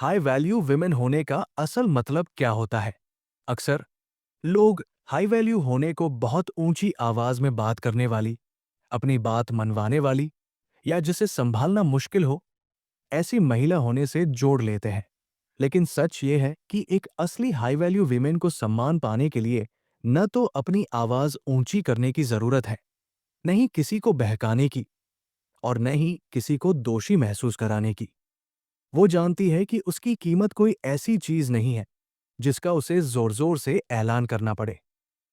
High value women होने का असल मतलब क्या होता है? अक्सर लोग हाई वैल्यू होने को बहुत ऊंची आवाज में बात करने वाली, अपनी बात मनवाने वाली या जिसे संभालना मुश्किल हो, ऐसी महिला होने से जोड़ लेते हैं। लेकिन सच ये है कि एक असली हाई वैल्यू विमेन को सम्मान पाने के लिए न तो अपनी आवाज ऊंची करने की जरूरत है, न ही किसी को बहकाने की, और न ही किसी को दोषी महसूस कराने की। वो जानती है कि उसकी कीमत कोई ऐसी चीज नहीं है जिसका उसे जोर जोर से ऐलान करना पड़े।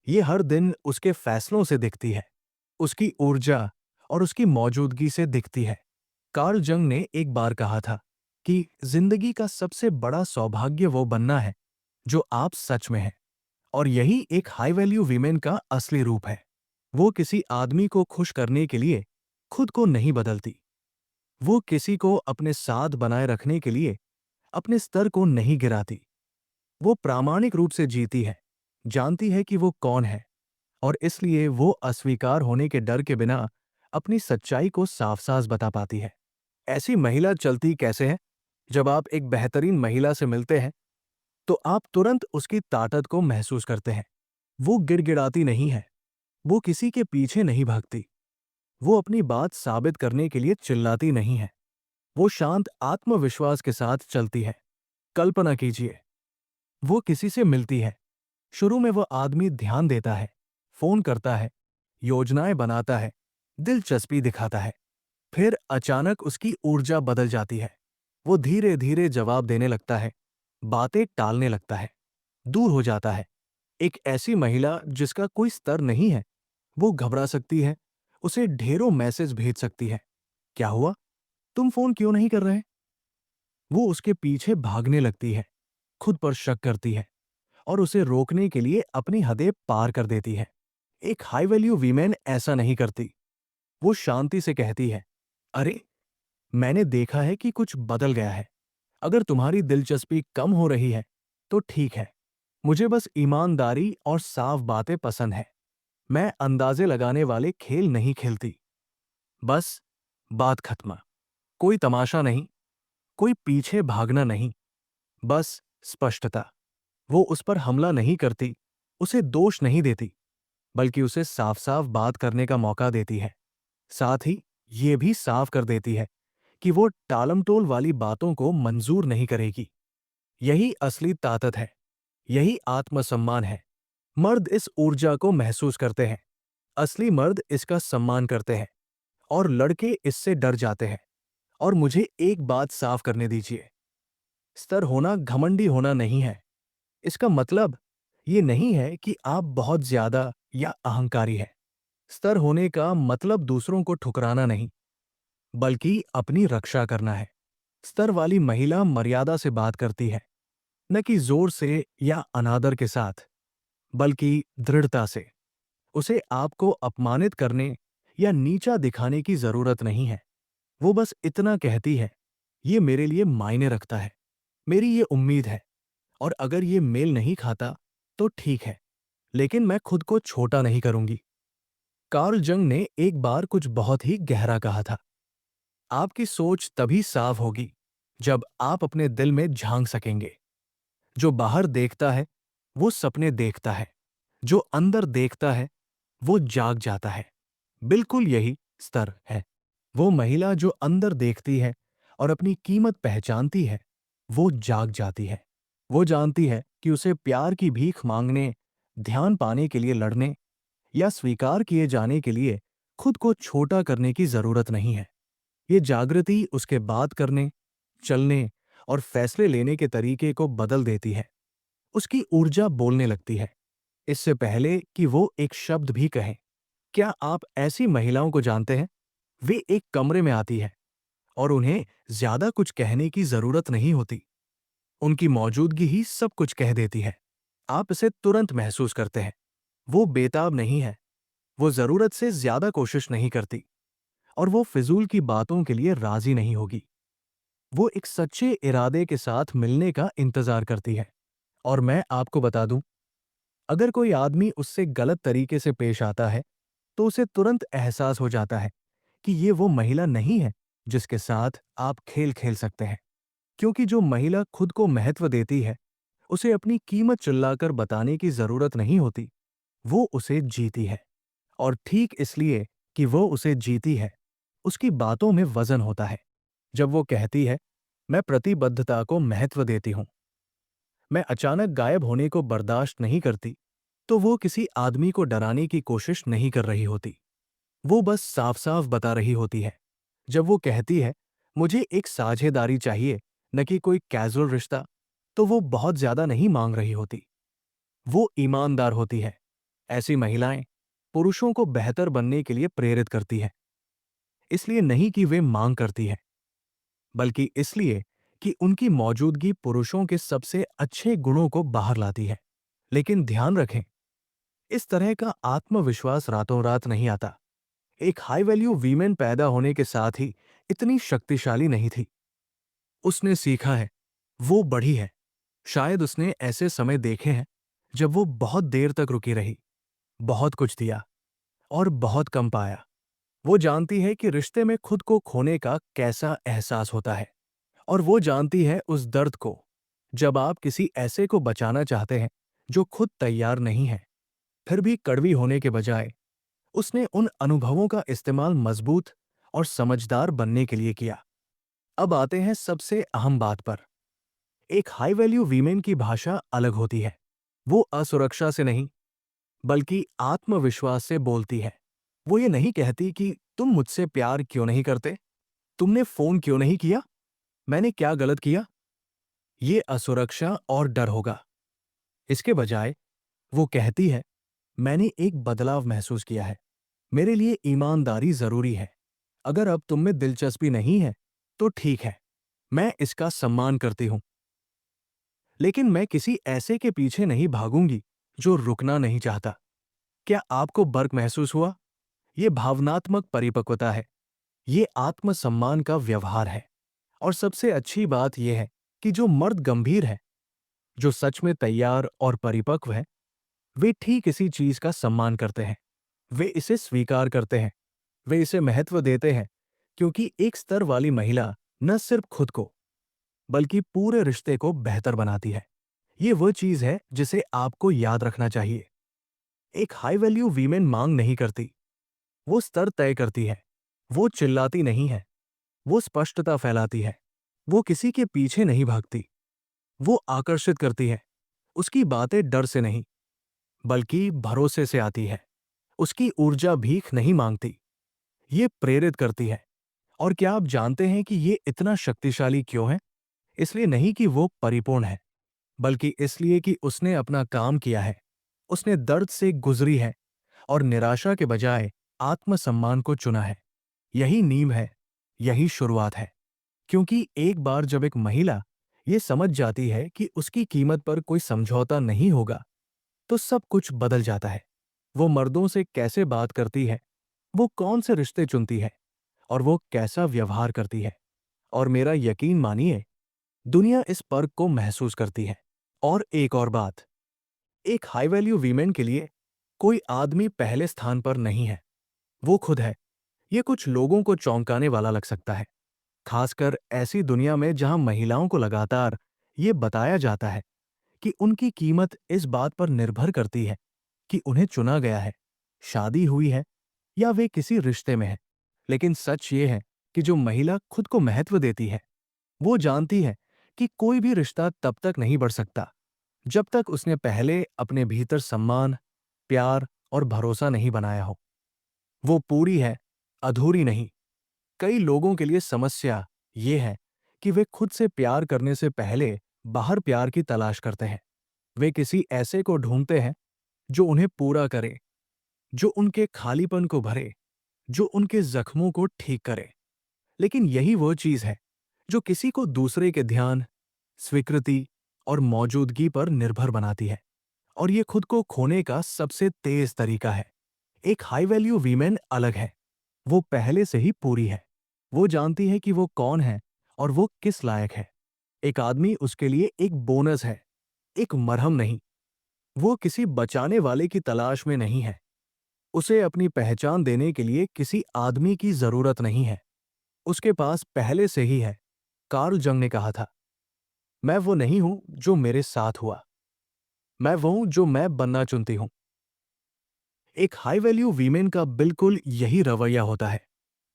ये हर दिन उसके फैसलों से दिखती है, उसकी ऊर्जा और उसकी मौजूदगी से दिखती है। कार्ल जंग ने एक बार कहा था कि जिंदगी का सबसे बड़ा सौभाग्य वो बनना है जो आप सच में हैं, और यही एक हाई वैल्यू वीमेन का असली रूप है। वो किसी आदमी को खुश करने के लिए खुद को नहीं बदलती। वो किसी को अपने साथ बनाए रखने के लिए अपने स्तर को नहीं गिराती। वो प्रामाणिक रूप से जीती है, जानती है कि वो कौन है, और इसलिए वो अस्वीकार होने के डर के बिना अपनी सच्चाई को साफ-साफ बता पाती है। ऐसी महिला चलती कैसे है? जब आप एक बेहतरीन महिला से मिलते हैं, तो आप तुरंत उसकी ताकत को महसूस करते हैं। वो गिड़गिड़ाती नहीं है, वो किसी के पीछे नहीं भागती, वो अपनी बात साबित करने के लिए चिल्लाती नहीं है। वो शांत आत्मविश्वास के साथ चलती है। कल्पना कीजिए, वो किसी से मिलती है। शुरू में वो आदमी ध्यान देता है, फोन करता है, योजनाएं बनाता है, दिलचस्पी दिखाता है। फिर अचानक उसकी ऊर्जा बदल जाती है। वो धीरे धीरे जवाब देने लगता है, बातें टालने लगता है, दूर हो जाता है। एक ऐसी महिला जिसका कोई स्तर नहीं है, वो घबरा सकती है, उसे ढेरों मैसेज भेज सकती है। क्या हुआ? तुम फोन क्यों नहीं कर रहे? वो उसके पीछे भागने लगती है, खुद पर शक करती है और उसे रोकने के लिए अपनी हदें पार कर देती है। एक हाई वैल्यू वीमेन ऐसा नहीं करती। वो शांति से कहती है, अरे, मैंने देखा है कि कुछ बदल गया है। अगर तुम्हारी दिलचस्पी कम हो रही है, तो ठीक है। मुझे बस ईमानदारी और साफ बातें पसंद है। मैं अंदाजे लगाने वाले खेल नहीं खेलती। बस, बात खत्म। कोई तमाशा नहीं, कोई पीछे भागना नहीं, बस स्पष्टता। वो उस पर हमला नहीं करती, उसे दोष नहीं देती, बल्कि उसे साफ-साफ बात करने का मौका देती है। साथ ही ये भी साफ कर देती है कि वो टालमटोल वाली बातों को मंजूर नहीं करेगी। यही असली ताकत है, यही आत्मसम्मान है। मर्द इस ऊर्जा को महसूस करते हैं, असली मर्द इसका सम्मान करते हैं, और लड़के इससे डर जाते हैं। और मुझे एक बात साफ करने दीजिए, स्तर होना घमंडी होना नहीं है। इसका मतलब ये नहीं है कि आप बहुत ज्यादा या अहंकारी हैं। स्तर होने का मतलब दूसरों को ठुकराना नहीं, बल्कि अपनी रक्षा करना है। स्तर वाली महिला मर्यादा से बात करती है, न कि जोर से या अनादर के साथ, बल्कि दृढ़ता से। उसे आपको अपमानित करने या नीचा दिखाने की जरूरत नहीं है। वो बस इतना कहती है, ये मेरे लिए मायने रखता है, मेरी ये उम्मीद है, और अगर ये मेल नहीं खाता तो ठीक है, लेकिन मैं खुद को छोटा नहीं करूंगी। कार्ल जंग ने एक बार कुछ बहुत ही गहरा कहा था, आपकी सोच तभी साफ होगी जब आप अपने दिल में झांक सकेंगे। जो बाहर देखता है वो सपने देखता है, जो अंदर देखता है वो जाग जाता है। बिल्कुल यही स्तर है। वो महिला जो अंदर देखती है और अपनी कीमत पहचानती है, वो जाग जाती है। वो जानती है कि उसे प्यार की भीख मांगने, ध्यान पाने के लिए लड़ने या स्वीकार किए जाने के लिए खुद को छोटा करने की जरूरत नहीं है। ये जागृति उसके बात करने, चलने और फैसले लेने के तरीके को बदल देती है। उसकी ऊर्जा बोलने लगती है, इससे पहले कि वो एक शब्द भी कहे। क्या आप ऐसी महिलाओं को जानते हैं? वे एक कमरे में आती है और उन्हें ज्यादा कुछ कहने की जरूरत नहीं होती। उनकी मौजूदगी ही सब कुछ कह देती है। आप इसे तुरंत महसूस करते हैं। वो बेताब नहीं है, वो जरूरत से ज्यादा कोशिश नहीं करती, और वो फिजूल की बातों के लिए राजी नहीं होगी। वो एक सच्चे इरादे के साथ मिलने का इंतजार करती है। और मैं आपको बता दूं, अगर कोई आदमी उससे गलत तरीके से पेश आता है, तो उसे तुरंत एहसास हो जाता है कि ये वो महिला नहीं है जिसके साथ आप खेल खेल सकते हैं। क्योंकि जो महिला खुद को महत्व देती है, उसे अपनी कीमत चिल्लाकर बताने की जरूरत नहीं होती। वो उसे जीती है। और ठीक इसलिए कि वो उसे जीती है, उसकी बातों में वजन होता है। जब वो कहती है, मैं प्रतिबद्धता को महत्व देती हूं, मैं अचानक गायब होने को बर्दाश्त नहीं करती, तो वो किसी आदमी को डराने की कोशिश नहीं कर रही होती। वो बस साफ साफ बता रही होती है। जब वो कहती है, मुझे एक साझेदारी चाहिए, न कि कोई कैजुअल रिश्ता, तो वो बहुत ज्यादा नहीं मांग रही होती। वो ईमानदार होती है। ऐसी महिलाएं पुरुषों को बेहतर बनने के लिए प्रेरित करती हैं। इसलिए नहीं कि वे मांग करती हैं, बल्कि इसलिए कि उनकी मौजूदगी पुरुषों के सबसे अच्छे गुणों को बाहर लाती है। लेकिन ध्यान रखें, इस तरह का आत्मविश्वास रातों रात नहीं आता। एक हाई वैल्यू वीमेन पैदा होने के साथ ही इतनी शक्तिशाली नहीं थी। उसने सीखा है, वो बढ़ी है। शायद उसने ऐसे समय देखे हैं जब वो बहुत देर तक रुकी रही, बहुत कुछ दिया और बहुत कम पाया। वो जानती है कि रिश्ते में खुद को खोने का कैसा एहसास होता है। और वो जानती है उस दर्द को, जब आप किसी ऐसे को बचाना चाहते हैं जो खुद तैयार नहीं है। फिर भी कड़वी होने के बजाय उसने उन अनुभवों का इस्तेमाल मजबूत और समझदार बनने के लिए किया। अब आते हैं सबसे अहम बात पर। एक हाई वैल्यू वीमेन की भाषा अलग होती है। वो असुरक्षा से नहीं, बल्कि आत्मविश्वास से बोलती है। वो ये नहीं कहती कि तुम मुझसे प्यार क्यों नहीं करते, तुमने फोन क्यों नहीं किया, मैंने क्या गलत किया। ये असुरक्षा और डर होगा। इसके बजाय वो कहती है, मैंने एक बदलाव महसूस किया है, मेरे लिए ईमानदारी जरूरी है। अगर अब तुम में दिलचस्पी नहीं है तो ठीक है, मैं इसका सम्मान करती हूं। लेकिन मैं किसी ऐसे के पीछे नहीं भागूंगी जो रुकना नहीं चाहता। क्या आपको बर्क महसूस हुआ? ये भावनात्मक परिपक्वता है। ये आत्मसम्मान का व्यवहार है। और सबसे अच्छी बात यह है कि जो मर्द गंभीर है, जो सच में तैयार और परिपक्व है, वे ठीक इसी चीज का सम्मान करते हैं। वे इसे स्वीकार करते हैं, वे इसे महत्व देते हैं, क्योंकि एक स्तर वाली महिला न सिर्फ खुद को, बल्कि पूरे रिश्ते को बेहतर बनाती है। ये वो चीज है जिसे आपको याद रखना चाहिए। एक हाई वैल्यू वीमेन मांग नहीं करती, वो स्तर तय करती है। वो चिल्लाती नहीं है, वो स्पष्टता फैलाती है। वो किसी के पीछे नहीं भागती, वो आकर्षित करती है। उसकी बातें डर से नहीं, बल्कि भरोसे से आती है। उसकी ऊर्जा भीख नहीं मांगती, ये प्रेरित करती है। और क्या आप जानते हैं कि ये इतना शक्तिशाली क्यों है? इसलिए नहीं कि वो परिपूर्ण है, बल्कि इसलिए कि उसने अपना काम किया है। उसने दर्द से गुजरी है और निराशा के बजाय आत्मसम्मान को चुना है। यही नींव है, यही शुरुआत है। क्योंकि एक बार जब एक महिला ये समझ जाती है कि उसकी कीमत पर कोई समझौता नहीं होगा, तो सब कुछ बदल जाता है। वो मर्दों से कैसे बात करती है, वो कौन से रिश्ते चुनती है, और वो कैसा व्यवहार करती है। और मेरा यकीन मानिए, दुनिया इस पर्क को महसूस करती है। और एक और बात, एक हाई वैल्यू वीमेन के लिए कोई आदमी पहले स्थान पर नहीं है, वो खुद है। ये कुछ लोगों को चौंकाने वाला लग सकता है, खासकर ऐसी दुनिया में जहां महिलाओं को लगातार ये बताया जाता है कि उनकी कीमत इस बात पर निर्भर करती है कि उन्हें चुना गया है, शादी हुई है, या वे किसी रिश्ते में है। लेकिन सच ये है कि जो महिला खुद को महत्व देती है, वो जानती है कि कोई भी रिश्ता तब तक नहीं बढ़ सकता जब तक उसने पहले अपने भीतर सम्मान, प्यार और भरोसा नहीं बनाया हो। वो पूरी है, अधूरी नहीं। कई लोगों के लिए समस्या ये है कि वे खुद से प्यार करने से पहले बाहर प्यार की तलाश करते हैं। वे किसी ऐसे को ढूंढते हैं जो उन्हें पूरा करे, जो उनके खालीपन को भरे, जो उनके जख्मों को ठीक करे। लेकिन यही वो चीज है जो किसी को दूसरे के ध्यान, स्वीकृति और मौजूदगी पर निर्भर बनाती है। और ये खुद को खोने का सबसे तेज तरीका है। एक हाई वैल्यू वीमेन अलग है। वो पहले से ही पूरी है। वो जानती है कि वो कौन है और वो किस लायक है। एक आदमी उसके लिए एक बोनस है, एक मरहम नहीं। वो किसी बचाने वाले की तलाश में नहीं है। उसे अपनी पहचान देने के लिए किसी आदमी की जरूरत नहीं है। उसके पास पहले से ही है। कार्ल जंग ने कहा था, मैं वो नहीं हूं जो मेरे साथ हुआ, मैं वो हूं जो मैं बनना चुनती हूं। एक हाई वैल्यू वीमेन का बिल्कुल यही रवैया होता है।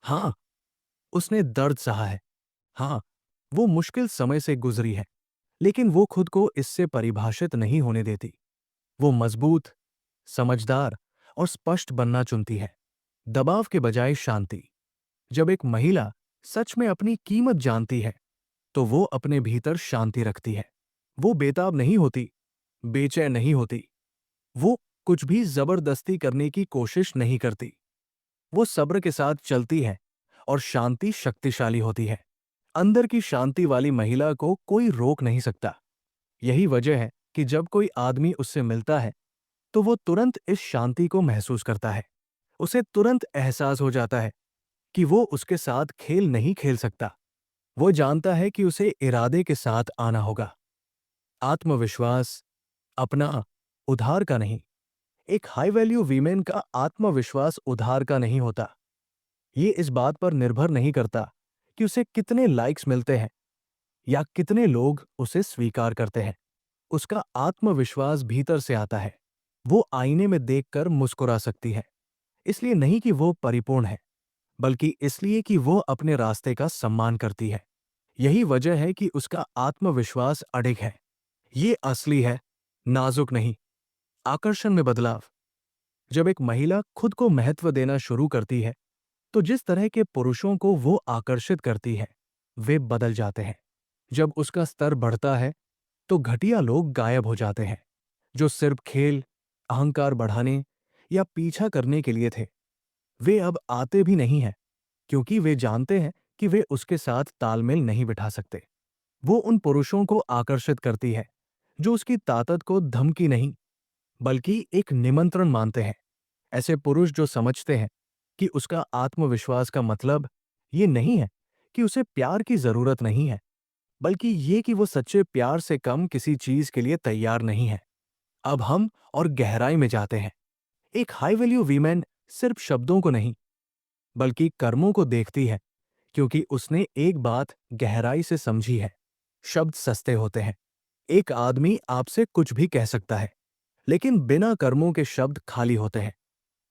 हाँ, उसने दर्द सहा है। हाँ, वो मुश्किल समय से गुजरी है, लेकिन वो खुद को इससे परिभाषित नहीं होने देती। वो मजबूत, समझदार और स्पष्ट बनना चुनती है, दबाव के बजाय शांति। जब एक महिला सच में अपनी कीमत जानती है, तो वो अपने भीतर शांति रखती है। वो बेताब नहीं होती, बेचैन नहीं होती, वो कुछ भी जबरदस्ती करने की कोशिश नहीं करती। वो सब्र के साथ चलती है और शांति शक्तिशाली होती है। अंदर की शांति वाली महिला को कोई रोक नहीं सकता। यही वजह है कि जब कोई आदमी उससे मिलता है, तो वो तुरंत इस शांति को महसूस करता है। उसे तुरंत एहसास हो जाता है कि वो उसके साथ खेल नहीं खेल सकता। वो जानता है कि उसे इरादे के साथ आना होगा। आत्मविश्वास अपना, उधार का नहीं। एक हाई वैल्यू वीमेन का आत्मविश्वास उधार का नहीं होता। ये इस बात पर निर्भर नहीं करता कि उसे कितने लाइक्स मिलते हैं या कितने लोग उसे स्वीकार करते हैं। उसका आत्मविश्वास भीतर से आता है। वो आईने में देखकर मुस्कुरा सकती है, इसलिए नहीं कि वो परिपूर्ण है, बल्कि इसलिए कि वो अपने रास्ते का सम्मान करती है। यही वजह है कि उसका आत्मविश्वास अडिग है। ये असली है, नाजुक नहीं। आकर्षण में बदलाव। जब एक महिला खुद को महत्व देना शुरू करती है, तो जिस तरह के पुरुषों को वो आकर्षित करती है, वे बदल जाते हैं। जब उसका स्तर बढ़ता है, तो घटिया लोग गायब हो जाते हैं, जो सिर्फ खेल, अहंकार बढ़ाने या पीछा करने के लिए थे। वे अब आते भी नहीं हैं, क्योंकि वे जानते हैं कि वे उसके साथ तालमेल नहीं बिठा सकते। वो उन पुरुषों को आकर्षित करती है जो उसकी ताकत को धमकी नहीं, बल्कि एक निमंत्रण मानते हैं। ऐसे पुरुष जो समझते हैं कि उसका आत्मविश्वास का मतलब ये नहीं है कि उसे प्यार की जरूरत नहीं है, बल्कि ये कि वो सच्चे प्यार से कम किसी चीज के लिए तैयार नहीं है। अब हम और गहराई में जाते हैं। एक हाई वैल्यू वीमेन सिर्फ शब्दों को नहीं, बल्कि कर्मों को देखती है, क्योंकि उसने एक बात गहराई से समझी है। शब्द सस्ते होते हैं। एक आदमी आपसे कुछ भी कह सकता है, लेकिन बिना कर्मों के शब्द खाली होते हैं।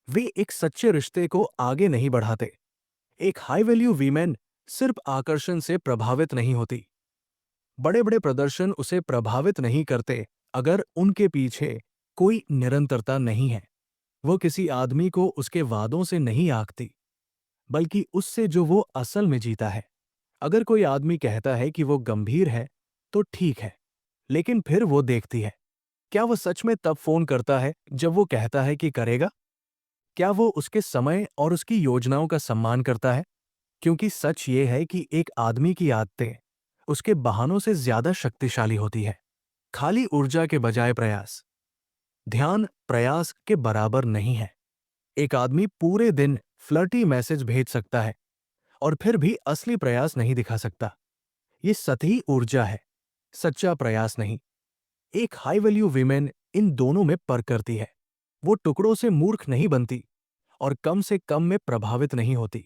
वे एक सच्चे रिश्ते को आगे नहीं बढ़ाते। एक हाई वैल्यू वीमेन सिर्फ आकर्षण से प्रभावित नहीं होती। बड़े बड़े प्रदर्शन उसे प्रभावित नहीं करते अगर उनके पीछे कोई निरंतरता नहीं है। वो किसी आदमी को उसके वादों से नहीं आंकती, बल्कि उससे जो वो असल में जीता है। अगर कोई आदमी कहता है कि वो गंभीर है, तो ठीक है, लेकिन फिर वो देखती है, क्या वो सच में तब फोन करता है जब वो कहता है कि करेगा? क्या वो उसके समय और उसकी योजनाओं का सम्मान करता है? क्योंकि सच ये है कि एक आदमी की आदतें उसके बहानों से ज्यादा शक्तिशाली होती है। खाली ऊर्जा के बजाय प्रयास। ध्यान प्रयास के बराबर नहीं है। एक आदमी पूरे दिन फ्लर्टी मैसेज भेज सकता है और फिर भी असली प्रयास नहीं दिखा सकता। ये सतही ऊर्जा है, सच्चा प्रयास नहीं। एक हाई वैल्यू वीमेन इन दोनों में परख करती है। वो टुकड़ों से मूर्ख नहीं बनती और कम से कम में प्रभावित नहीं होती।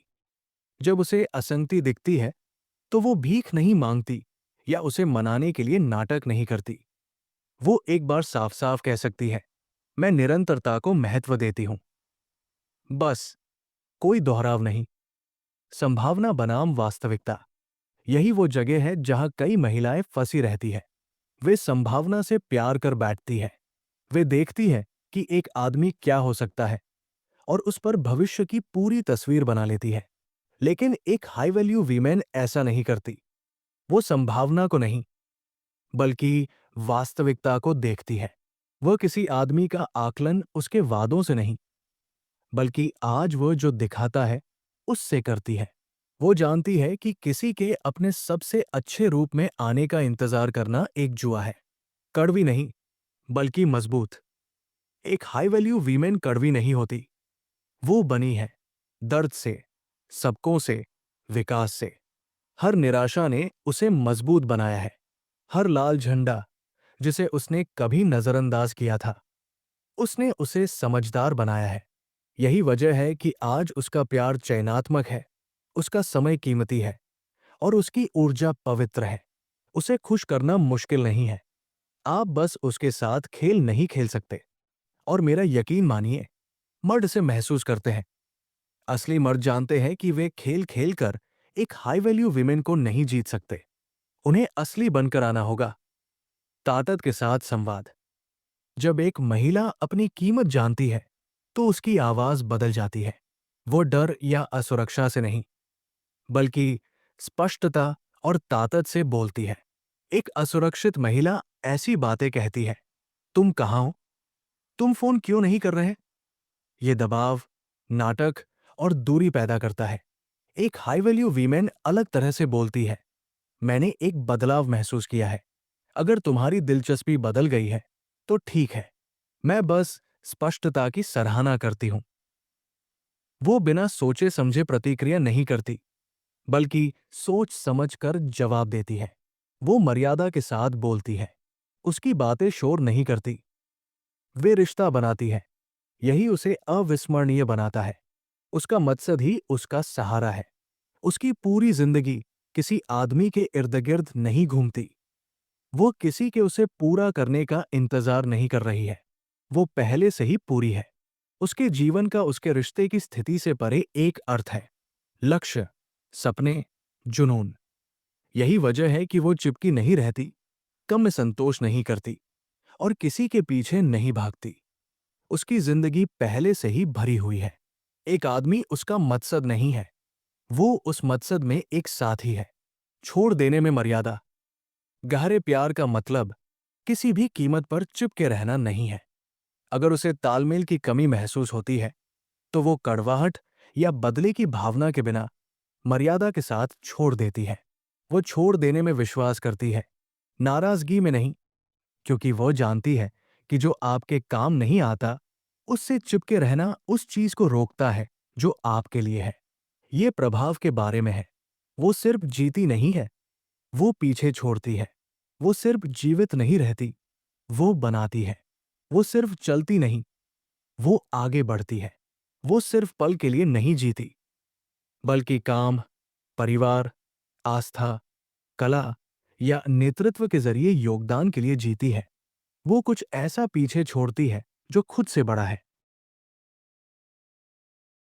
जब उसे असंगति दिखती है, तो वो भीख नहीं मांगती या उसे मनाने के लिए नाटक नहीं करती। वो एक बार साफ साफ कह सकती है, मैं निरंतरता को महत्व देती हूं। बस, कोई दोहराव नहीं। संभावना बनाम वास्तविकता। यही वो जगह है जहां कई महिलाएं फंसी रहती है। वे संभावना से प्यार कर बैठती है। वे देखती है कि एक आदमी क्या हो सकता है और उस पर भविष्य की पूरी तस्वीर बना लेती है। लेकिन एक हाई वैल्यू वीमेन ऐसा नहीं करती। वो संभावना को नहीं, बल्कि वास्तविकता को देखती है। वह किसी आदमी का आकलन उसके वादों से नहीं, बल्कि आज वह जो दिखाता है उससे करती है। वो जानती है कि किसी के अपने सबसे अच्छे रूप में आने का इंतजार करना एक जुआ है। कड़वी नहीं, बल्कि मजबूत। एक हाई वैल्यू वीमेन कड़वी नहीं होती। वो बनी है दर्द से, सबकों से, विकास से। हर निराशा ने उसे मजबूत बनाया है। हर लाल झंडा जिसे उसने कभी नजरअंदाज किया था, उसने उसे समझदार बनाया है। यही वजह है कि आज उसका प्यार चयनात्मक है, उसका समय कीमती है और उसकी ऊर्जा पवित्र है। उसे खुश करना मुश्किल नहीं है। आप बस उसके साथ खेल नहीं खेल सकते। और मेरा यकीन मानिए, मर्द इसे महसूस करते हैं। असली मर्द जानते हैं कि वे खेल खेल कर एक हाई वैल्यू विमेन को नहीं जीत सकते। उन्हें असली बनकर आना होगा। ताकत के साथ संवाद। जब एक महिला अपनी कीमत जानती है, तो उसकी आवाज बदल जाती है। वो डर या असुरक्षा से नहीं, बल्कि स्पष्टता और ताकत से बोलती है। एक असुरक्षित महिला ऐसी बातें कहती है, तुम कहाँ हो? तुम फोन क्यों नहीं कर रहे? ये दबाव, नाटक और दूरी पैदा करता है। एक हाई वैल्यू वीमेन अलग तरह से बोलती है, मैंने एक बदलाव महसूस किया है। अगर तुम्हारी दिलचस्पी बदल गई है, तो ठीक है। मैं बस स्पष्टता की सराहना करती हूं। वो बिना सोचे समझे प्रतिक्रिया नहीं करती, बल्कि सोच समझकर जवाब देती है। वो मर्यादा के साथ बोलती है। उसकी बातें शोर नहीं करती, वे रिश्ता बनाती है। यही उसे अविस्मरणीय बनाता है। उसका मकसद ही उसका सहारा है। उसकी पूरी जिंदगी किसी आदमी के इर्द गिर्द नहीं घूमती। वो किसी के उसे पूरा करने का इंतजार नहीं कर रही है। वो पहले से ही पूरी है। उसके जीवन का उसके रिश्ते की स्थिति से परे एक अर्थ है। लक्ष्य, सपने, जुनून। यही वजह है कि वो चिपकी नहीं रहती, कम में संतोष नहीं करती और किसी के पीछे नहीं भागती। उसकी जिंदगी पहले से ही भरी हुई है। एक आदमी उसका मकसद नहीं है, वो उस मकसद में एक साथी है। छोड़ देने में मर्यादा। गहरे प्यार का मतलब किसी भी कीमत पर चिपके रहना नहीं है। अगर उसे तालमेल की कमी महसूस होती है, तो वो कड़वाहट या बदले की भावना के बिना मर्यादा के साथ छोड़ देती है। वो छोड़ देने में विश्वास करती है, नाराजगी में नहीं, क्योंकि वो जानती है कि जो आपके काम नहीं आता, उससे चिपके रहना उस चीज को रोकता है जो आपके लिए है। ये प्रभाव के बारे में है। वो सिर्फ जीती नहीं है, वो पीछे छोड़ती है। वो सिर्फ जीवित नहीं रहती, वो बनाती है। वो सिर्फ चलती नहीं, वो आगे बढ़ती है। वो सिर्फ पल के लिए नहीं जीती, बल्कि काम, परिवार, आस्था, कला या नेतृत्व के जरिए योगदान के लिए जीती है। वो कुछ ऐसा पीछे छोड़ती है जो खुद से बड़ा है।